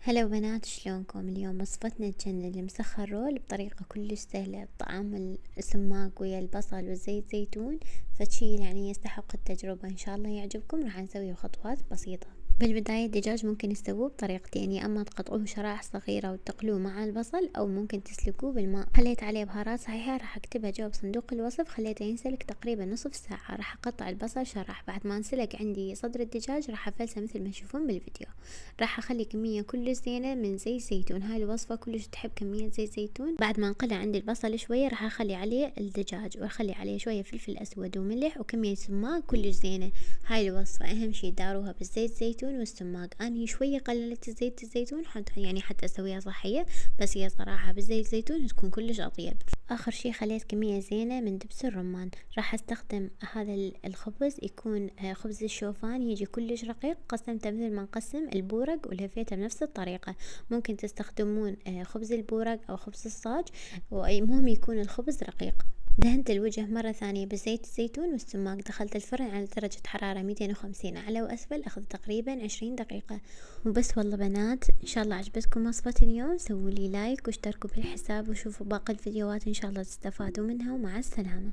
هلا بنات، شلونكم؟ اليوم وصفتنا تجنن المسخن رول بطريقة كلش سهلة بطعام السماق ويا البصل والزيت زيتون. فشي يعني يستحق التجربة، ان شاء الله يعجبكم. راح نسوي خطوات بسيطة. بالبداية الدجاج ممكن يسووه بطريقتين، يا اما تقطعوه شرائح صغيرة وتقلوه مع البصل، او ممكن تسلقوه بالماء. خليت عليه بهارات صحيحة راح اكتبها جوا بصندوق الوصف. خليته ينسلق تقريبا نصف ساعة. راح اقطع البصل شرائح. بعد ما انسلق عندي صدر الدجاج راح افلسه مثل ما تشوفون بالفيديو. راح اخلي كمية كلش زينة من زيت زيتون. هاي الوصفة كلش تحب كمية زيت زيتون. بعد ما انقلع عندي البصل شوية راح اخلي عليه الدجاج، واخلي عليه شوية فلفل اسود وملح وكمية سماق كلش زينة. هاي الوصفة اهم شي داروها بالزيت زيتون والسماق. اني شوية قللت زيت الزيتون حتى اسويها صحية، بس هي صراحة بالزيت زيتون تكون كلش اطيب. اخر شي خليت كمية زينة من دبس الرمان. راح استخدم هذا الخبز، يكون خبز الشوفان، يجي كلش رقيق. قسمته مثل ما نقسم البورق ولفيته بنفس الطريقة. ممكن تستخدمون خبز البورق او خبز الصاج، المهم يكون الخبز رقيق. دهنت الوجه مرة ثانية بزيت الزيتون والسماق. دخلت الفرن على درجة حرارة 250 أعلى وأسفل. أخذ تقريبا 20 دقيقة وبس. والله بنات، إن شاء الله عجبتكم وصفة اليوم. سووا لي لايك واشتركوا بالحساب وشوفوا باقي الفيديوهات، إن شاء الله تستفادوا منها. ومع السلامة.